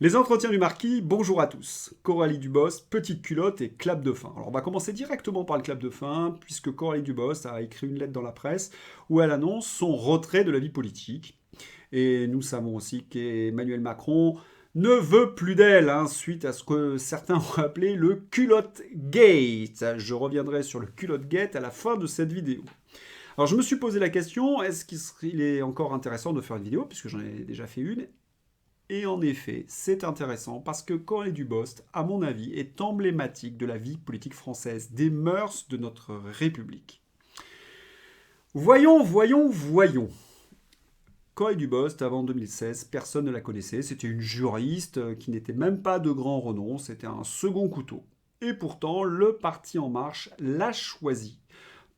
Les entretiens du marquis, bonjour à tous. Coralie Dubos, petite culotte et clap de fin. Alors on va commencer directement par le clap de fin, puisque Coralie Dubos a écrit une lettre dans la presse où elle annonce son retrait de la vie politique. Et nous savons aussi qu'Emmanuel Macron ne veut plus d'elle, suite à ce que certains ont appelé le culotte gate. Je reviendrai sur le culotte gate à la fin de cette vidéo. Alors je me suis posé la question, est-ce qu'il est encore intéressant de faire une vidéo, puisque j'en ai déjà fait une. Et en effet, c'est intéressant parce que Coralie Dubost, à mon avis, est emblématique de la vie politique française, des mœurs de notre République. Voyons. Coralie Dubost, avant 2016, personne ne la connaissait. C'était une juriste qui n'était même pas de grand renom. C'était un second couteau. Et pourtant, le Parti En Marche l'a choisi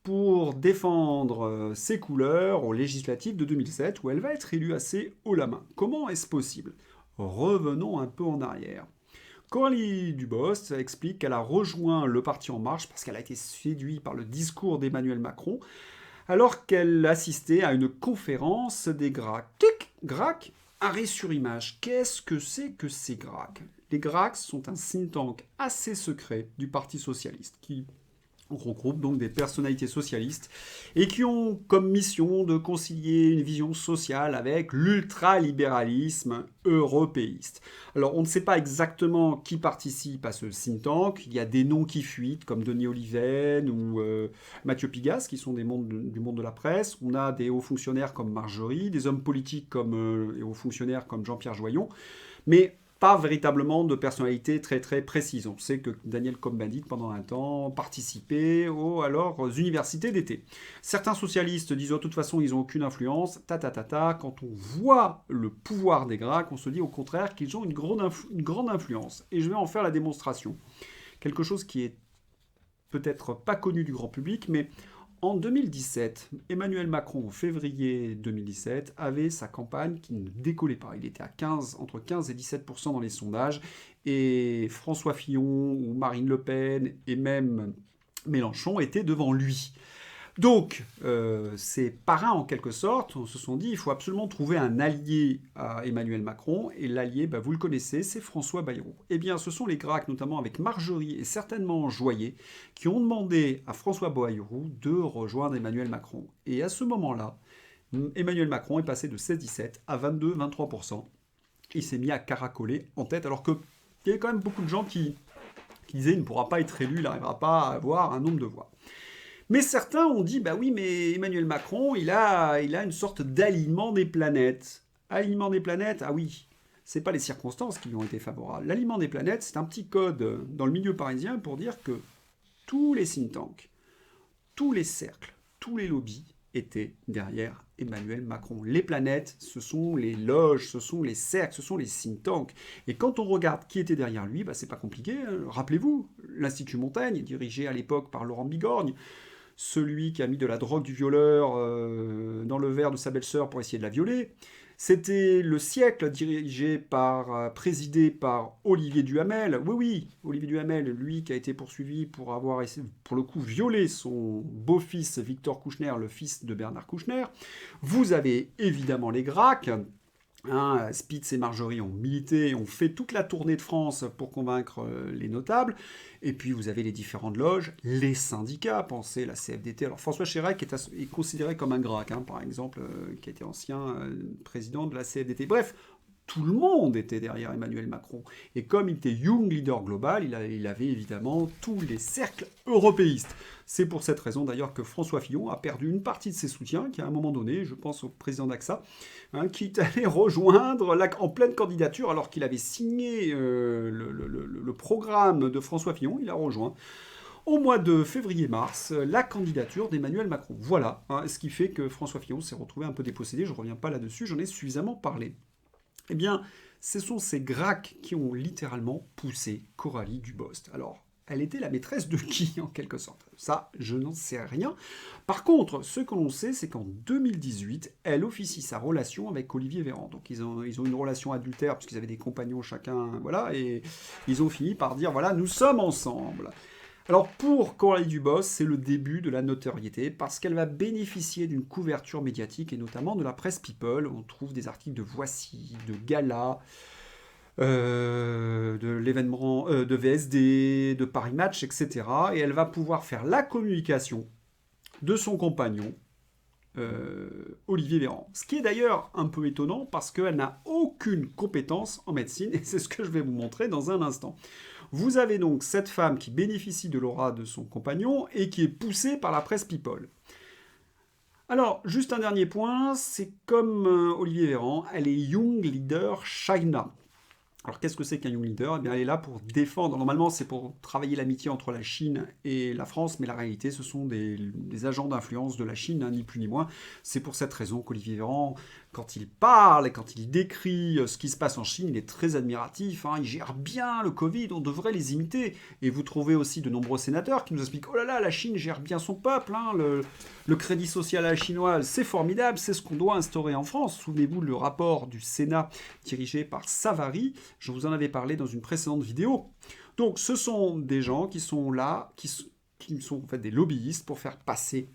pour défendre ses couleurs aux législatives de 2007, où elle va être élue assez haut la main. Comment est-ce possible? Revenons un peu en arrière. Coralie Dubost explique qu'elle a rejoint le Parti En Marche parce qu'elle a été séduite par le discours d'Emmanuel Macron alors qu'elle assistait à une conférence des GRAC. GRAC, arrêt sur image. Qu'est-ce que c'est que ces GRAC? Les GRAC sont un think tank assez secret du Parti Socialiste qui regroupe donc des personnalités socialistes et qui ont comme mission de concilier une vision sociale avec l'ultralibéralisme européiste. Alors on ne sait pas exactement qui participe à ce think tank, il y a des noms qui fuitent comme Denis Oliven ou Mathieu Pigasse qui sont du monde de la presse, on a des hauts fonctionnaires comme Marjorie, des hommes politiques et hauts fonctionnaires comme Jean-Pierre Joyon, mais pas véritablement de personnalité très précise. On sait que Daniel Cohn-Bendit, pendant un temps, participait aux universités d'été. Certains socialistes disent de toute façon ils n'ont aucune influence. Quand on voit le pouvoir des GRAC, on se dit au contraire qu'ils ont une grande influence. Et je vais en faire la démonstration. Quelque chose qui est peut-être pas connu du grand public, mais en 2017, Emmanuel Macron, en février 2017, avait sa campagne qui ne décollait pas. Il était à entre 15 et 17% dans les sondages. Et François Fillon ou Marine Le Pen et même Mélenchon étaient devant lui. Donc, ces parrains, en quelque sorte, se sont dit il faut absolument trouver un allié à Emmanuel Macron. Et l'allié, vous le connaissez, c'est François Bayrou. Eh bien, ce sont les GRAC, notamment avec Marjorie et certainement Joyer, qui ont demandé à François Bayrou de rejoindre Emmanuel Macron. Et à ce moment-là, Emmanuel Macron est passé de 16-17 à 22-23%. Il s'est mis à caracoler en tête, alors qu'il y avait quand même beaucoup de gens qui disaient il ne pourra pas être élu, il n'arrivera pas à avoir un nombre de voix. Mais certains ont dit, bah oui, mais Emmanuel Macron, il a une sorte d'alignement des planètes. Alignement des planètes, ah oui, c'est pas les circonstances qui lui ont été favorables. L'alignement des planètes, c'est un petit code dans le milieu parisien pour dire que tous les think tanks, tous les cercles, tous les lobbies étaient derrière Emmanuel Macron. Les planètes, ce sont les loges, ce sont les cercles, ce sont les think tanks. Et quand on regarde qui était derrière lui, c'est pas compliqué. Rappelez-vous, l'Institut Montaigne, dirigé à l'époque par Laurent Bigorgne, celui qui a mis de la drogue du violeur dans le verre de sa belle-sœur pour essayer de la violer. C'était le siècle présidé par Olivier Duhamel. Oui, Olivier Duhamel, lui qui a été poursuivi pour avoir, pour le coup, violé son beau-fils Victor Kouchner, le fils de Bernard Kouchner. Vous avez évidemment les GRAC. Spitz et Marjorie ont milité, ont fait toute la tournée de France pour convaincre les notables. Et puis vous avez les différentes loges, les syndicats, pensez la CFDT. Alors François Chirac est considéré comme un GRAC, par exemple, qui a été ancien président de la CFDT. Bref, tout le monde était derrière Emmanuel Macron. Et comme il était Young Leader Global, il avait évidemment tous les cercles européistes. C'est pour cette raison d'ailleurs que François Fillon a perdu une partie de ses soutiens, qui à un moment donné, je pense au président d'AXA, qui est allé rejoindre en pleine candidature, alors qu'il avait signé le programme de François Fillon, il a rejoint au mois de février-mars la candidature d'Emmanuel Macron. Voilà, ce qui fait que François Fillon s'est retrouvé un peu dépossédé, je ne reviens pas là-dessus, j'en ai suffisamment parlé. Eh bien, ce sont ces GRAC qui ont littéralement poussé Coralie Dubost. Alors, elle était la maîtresse de qui, en quelque sorte? Ça, je n'en sais rien. Par contre, ce que l'on sait, c'est qu'en 2018, elle officie sa relation avec Olivier Véran. Donc, ils ont une relation adultère, puisqu'ils avaient des compagnons chacun, voilà, et ils ont fini par dire, voilà, nous sommes ensemble. Alors pour Coralie Dubost, c'est le début de la notoriété parce qu'elle va bénéficier d'une couverture médiatique et notamment de la presse People. On trouve des articles de Voici, de Gala, de l'événement de VSD, de Paris Match, etc. Et elle va pouvoir faire la communication de son compagnon, Olivier Véran. Ce qui est d'ailleurs un peu étonnant parce qu'elle n'a aucune compétence en médecine et c'est ce que je vais vous montrer dans un instant. Vous avez donc cette femme qui bénéficie de l'aura de son compagnon et qui est poussée par la presse People. Alors, juste un dernier point, c'est comme Olivier Véran, elle est Young Leader China. Alors qu'est-ce que c'est qu'un Young Leader? Eh bien, elle est là pour défendre, normalement c'est pour travailler l'amitié entre la Chine et la France, mais la réalité ce sont des agents d'influence de la Chine, hein, ni plus ni moins. C'est pour cette raison qu'Olivier Véran, quand il parle et quand il décrit ce qui se passe en Chine, il est très admiratif, hein, il gère bien le Covid, on devrait les imiter. Et vous trouvez aussi de nombreux sénateurs qui nous expliquent, oh là là, la Chine gère bien son peuple, hein, le crédit social à la chinoise, c'est formidable, c'est ce qu'on doit instaurer en France. Souvenez-vous le rapport du Sénat dirigé par Savary, je vous en avais parlé dans une précédente vidéo. Donc ce sont des gens qui sont là, qui sont en fait des lobbyistes pour faire passer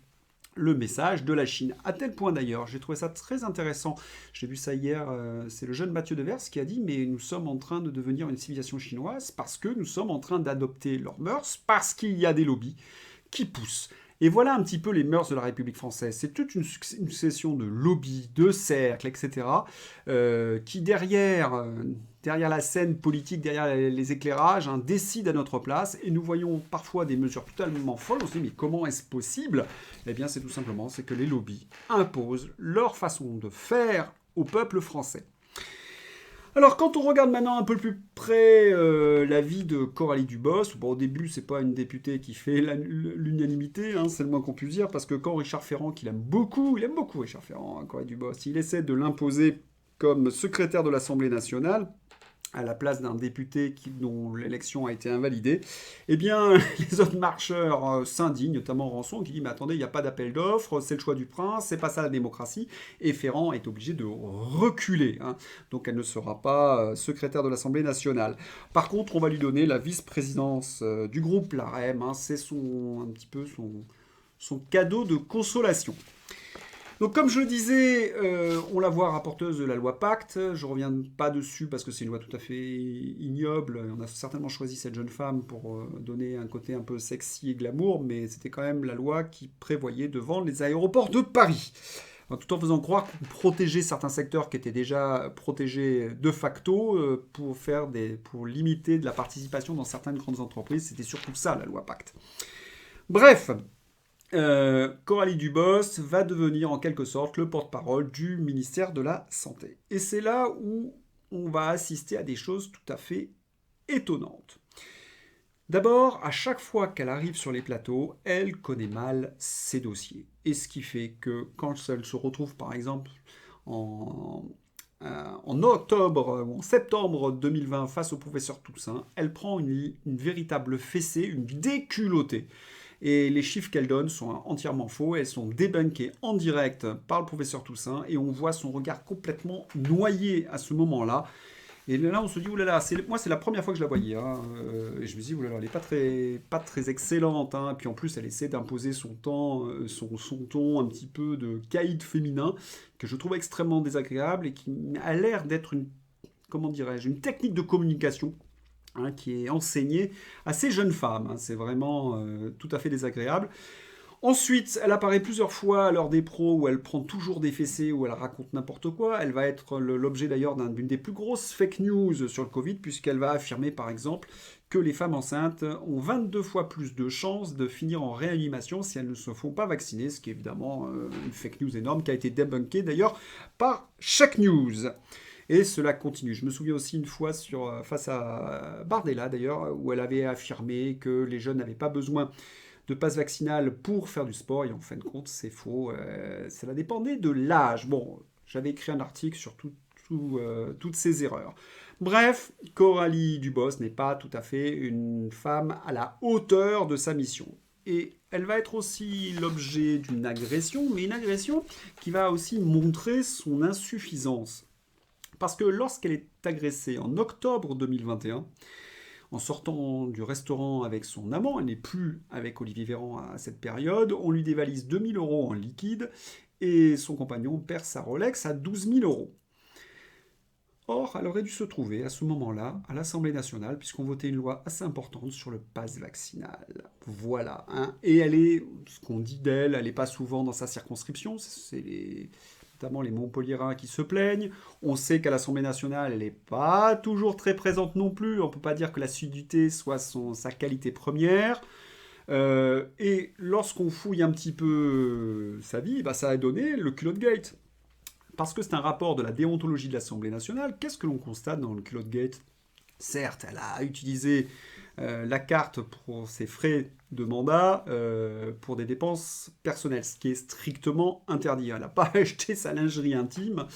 le message de la Chine. À tel point d'ailleurs, j'ai trouvé ça très intéressant. J'ai vu ça hier, c'est le jeune Mathieu Devers qui a dit mais nous sommes en train de devenir une civilisation chinoise parce que nous sommes en train d'adopter leurs mœurs, parce qu'il y a des lobbies qui poussent. Et voilà un petit peu les mœurs de la République française. C'est toute une succession de lobbies, de cercles, etc., qui derrière la scène politique, derrière les éclairages, hein, décident à notre place. Et nous voyons parfois des mesures totalement folles. On se dit, mais comment est-ce possible? Eh bien, c'est tout simplement, c'est que les lobbies imposent leur façon de faire au peuple français. Alors, quand on regarde maintenant un peu plus près la vie de Coralie Dubos, bon, au début, c'est pas une députée qui fait l'unanimité, hein, c'est le moins qu'on puisse dire, parce que quand Richard Ferrand, qu'il il aime beaucoup Richard Ferrand, hein, Coralie Dubos, il essaie de l'imposer comme secrétaire de l'Assemblée nationale, à la place d'un député dont l'élection a été invalidée, eh bien, les autres marcheurs s'indignent, notamment Rançon, qui dit « Mais attendez, il n'y a pas d'appel d'offres, c'est le choix du prince, c'est pas ça la démocratie ». Et Ferrand est obligé de reculer. Hein. Donc elle ne sera pas secrétaire de l'Assemblée nationale. Par contre, on va lui donner la vice-présidence du groupe LAREM. Hein. C'est un petit peu son cadeau de consolation. Donc comme je le disais, on la voit rapporteuse de la loi Pacte. Je ne reviens pas dessus parce que c'est une loi tout à fait ignoble. On a certainement choisi cette jeune femme pour donner un côté un peu sexy et glamour, mais c'était quand même la loi qui prévoyait de vendre les aéroports de Paris. Tout en faisant croire qu'on protégeait certains secteurs qui étaient déjà protégés de facto pour limiter de la participation dans certaines grandes entreprises. C'était surtout ça, la loi Pacte. Bref, Coralie Dubos va devenir en quelque sorte le porte-parole du ministère de la Santé. Et c'est là où on va assister à des choses tout à fait étonnantes. D'abord, à chaque fois qu'elle arrive sur les plateaux, elle connaît mal ses dossiers. Et ce qui fait que quand elle se retrouve par exemple en octobre ou en septembre 2020 face au professeur Toussaint, elle prend une véritable fessée, une déculottée. Et les chiffres qu'elle donne sont entièrement faux. Elles sont débunkées en direct par le professeur Toussaint et on voit son regard complètement noyé à ce moment-là. Et là, on se dit, oulala, moi, c'est la première fois que je la voyais. Hein. Et je me dis, oulala, elle n'est pas très excellente. Hein. Puis en plus, elle essaie d'imposer son ton un petit peu de caïd féminin, que je trouve extrêmement désagréable et qui a l'air d'être une technique de communication. Hein, qui est enseignée à ces jeunes femmes. Hein. C'est vraiment tout à fait désagréable. Ensuite, elle apparaît plusieurs fois à l'heure des pros où elle prend toujours des fessées, où elle raconte n'importe quoi. Elle va être l'objet d'ailleurs d'une des plus grosses fake news sur le Covid, puisqu'elle va affirmer par exemple que les femmes enceintes ont 22 fois plus de chances de finir en réanimation si elles ne se font pas vacciner, ce qui est évidemment une fake news énorme qui a été débunkée d'ailleurs par Chaque News. Et cela continue. Je me souviens aussi une fois face à Bardella d'ailleurs, où elle avait affirmé que les jeunes n'avaient pas besoin de passe vaccinal pour faire du sport. Et en fin de compte, c'est faux. Cela dépendait de l'âge. Bon, j'avais écrit un article sur toutes ces erreurs. Bref, Coralie Dubos n'est pas tout à fait une femme à la hauteur de sa mission. Et elle va être aussi l'objet d'une agression, mais une agression qui va aussi montrer son insuffisance. Parce que lorsqu'elle est agressée en octobre 2021, en sortant du restaurant avec son amant, elle n'est plus avec Olivier Véran à cette période, on lui dévalise 2 000 € en liquide et son compagnon perd sa Rolex à 12 000 €. Or, elle aurait dû se trouver à ce moment-là à l'Assemblée nationale, puisqu'on votait une loi assez importante sur le pass vaccinal. Voilà. Hein. Et elle est, ce qu'on dit d'elle, elle n'est pas souvent dans sa circonscription, notamment les Montpelliérains qui se plaignent. On sait qu'à l'Assemblée nationale, elle n'est pas toujours très présente non plus. On ne peut pas dire que l'assiduité soit sa qualité première. Et lorsqu'on fouille un petit peu sa vie, bah, ça a donné le culotte gate. Parce que c'est un rapport de la déontologie de l'Assemblée nationale. Qu'est-ce que l'on constate dans le culotte gate? Certes, elle a utilisé la carte pour ses frais de mandat pour des dépenses personnelles, ce qui est strictement interdit. Elle n'a pas acheté sa lingerie intime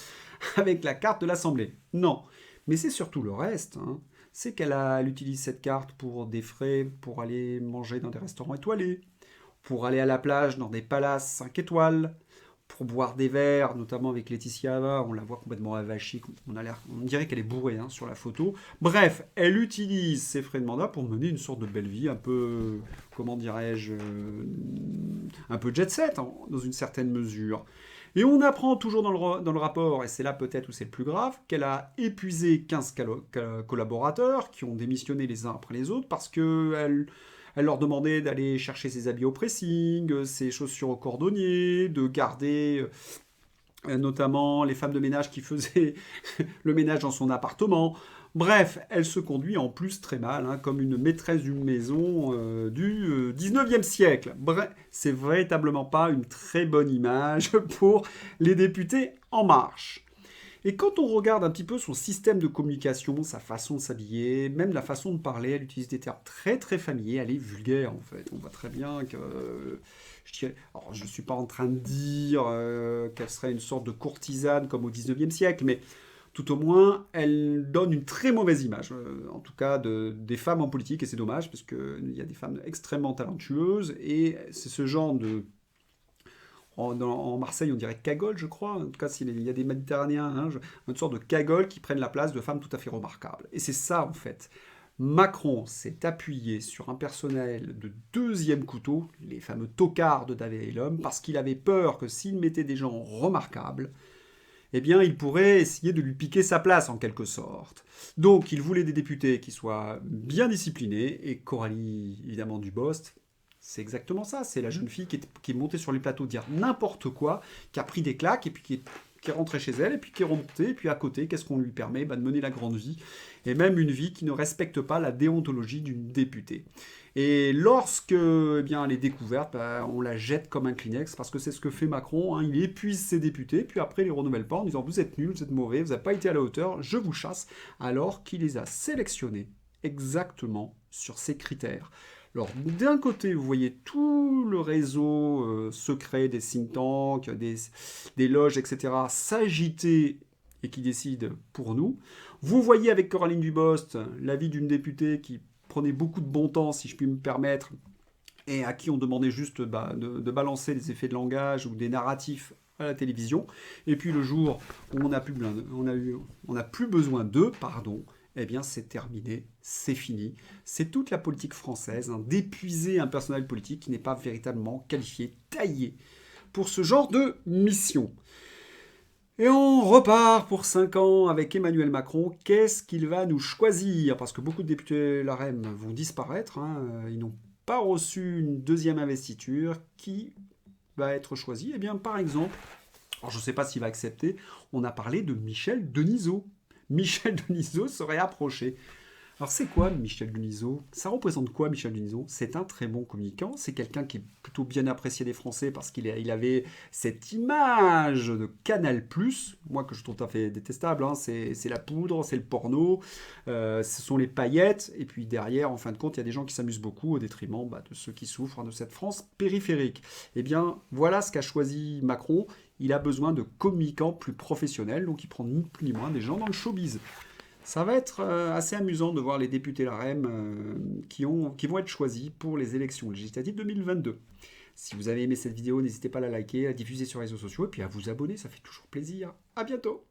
avec la carte de l'Assemblée. Non. Mais c'est surtout le reste. Hein. C'est qu'elle utilise cette carte pour des frais, pour aller manger dans des restaurants étoilés, pour aller à la plage dans des palaces 5 étoiles, pour boire des verres, notamment avec Laetitia Ava, on la voit complètement avachie, on dirait qu'elle est bourrée hein, sur la photo. Bref, elle utilise ses frais de mandat pour mener une sorte de belle vie, un peu, comment dirais-je, un peu jet set, hein, dans une certaine mesure. Et on apprend toujours dans le rapport, et c'est là peut-être où c'est le plus grave, qu'elle a épuisé 15 collaborateurs qui ont démissionné les uns après les autres parce qu'elle elle leur demandait d'aller chercher ses habits au pressing, ses chaussures au cordonnier, de garder notamment les femmes de ménage qui faisaient le ménage dans son appartement. Bref, elle se conduit en plus très mal, hein, comme une maîtresse d'une maison du 19e siècle. Bref, c'est véritablement pas une très bonne image pour les députés En Marche. Et quand on regarde un petit peu son système de communication, sa façon de s'habiller, même la façon de parler, elle utilise des termes très très familiers, elle est vulgaire en fait. On voit très bien que... je ne suis pas en train de dire qu'elle serait une sorte de courtisane comme au 19e siècle, mais tout au moins, elle donne une très mauvaise image, en tout cas des femmes en politique, et c'est dommage, parce qu'il y a des femmes extrêmement talentueuses, et c'est ce genre de... En Marseille, on dirait cagole, je crois. En tout cas, s'il y a des Méditerranéens, hein, une sorte de cagole qui prennent la place de femmes tout à fait remarquables. Et c'est ça, en fait. Macron s'est appuyé sur un personnel de deuxième couteau, les fameux tocards de David et l'homme, parce qu'il avait peur que s'il mettait des gens remarquables, eh bien, il pourrait essayer de lui piquer sa place, en quelque sorte. Donc, il voulait des députés qui soient bien disciplinés, et Coralie, évidemment, Dubost, c'est exactement ça. C'est la jeune fille qui est montée sur les plateaux dire n'importe quoi, qui a pris des claques et puis qui est rentrée chez elle et puis qui est remontée. Et puis à côté, qu'est-ce qu'on lui permet? De mener la grande vie. Et même une vie qui ne respecte pas la déontologie d'une députée. Et lorsque elle est découverte, on la jette comme un Kleenex parce que c'est ce que fait Macron. Hein. Il épuise ses députés, puis après il les renouvelle pas en disant vous êtes nuls, vous êtes mauvais, vous n'avez pas été à la hauteur, je vous chasse, alors qu'il les a sélectionnés exactement sur ces critères. Alors, d'un côté, vous voyez tout le réseau secret des think tanks, des loges, etc., s'agiter et qui décident pour nous. Vous voyez avec Coraline Dubost l'avis d'une députée qui prenait beaucoup de bon temps, si je puis me permettre, et à qui on demandait juste de balancer des effets de langage ou des narratifs à la télévision. Et puis le jour où on n'a plus besoin d'eux, eh bien c'est terminé, c'est fini. C'est toute la politique française, hein, d'épuiser un personnel politique qui n'est pas véritablement qualifié, taillé pour ce genre de mission. Et on repart pour 5 ans avec Emmanuel Macron. Qu'est-ce qu'il va nous choisir? Parce que beaucoup de députés LaREM vont disparaître. Hein, ils n'ont pas reçu une deuxième investiture. Qui va être choisi? Eh bien, par exemple, alors je ne sais pas s'il va accepter, on a parlé de Michel Denisot. Michel Denisot serait approché. Alors c'est quoi Michel Denisot? Ça représente quoi Michel Denisot? C'est un très bon communicant, c'est quelqu'un qui est plutôt bien apprécié des Français parce qu'il avait cette image de Canal+, moi que je trouve tout à fait détestable, hein. C'est la poudre, c'est le porno, ce sont les paillettes, et puis derrière, en fin de compte, il y a des gens qui s'amusent beaucoup au détriment de ceux qui souffrent de cette France périphérique. Eh bien, voilà ce qu'a choisi Macron, il a besoin de communicants plus professionnels, donc il prend ni plus ni moins des gens dans le showbiz. Ça va être assez amusant de voir les députés LaREM qui vont être choisis pour les élections législatives 2022. Si vous avez aimé cette vidéo, n'hésitez pas à la liker, à la diffuser sur les réseaux sociaux et puis à vous abonner, ça fait toujours plaisir. À bientôt!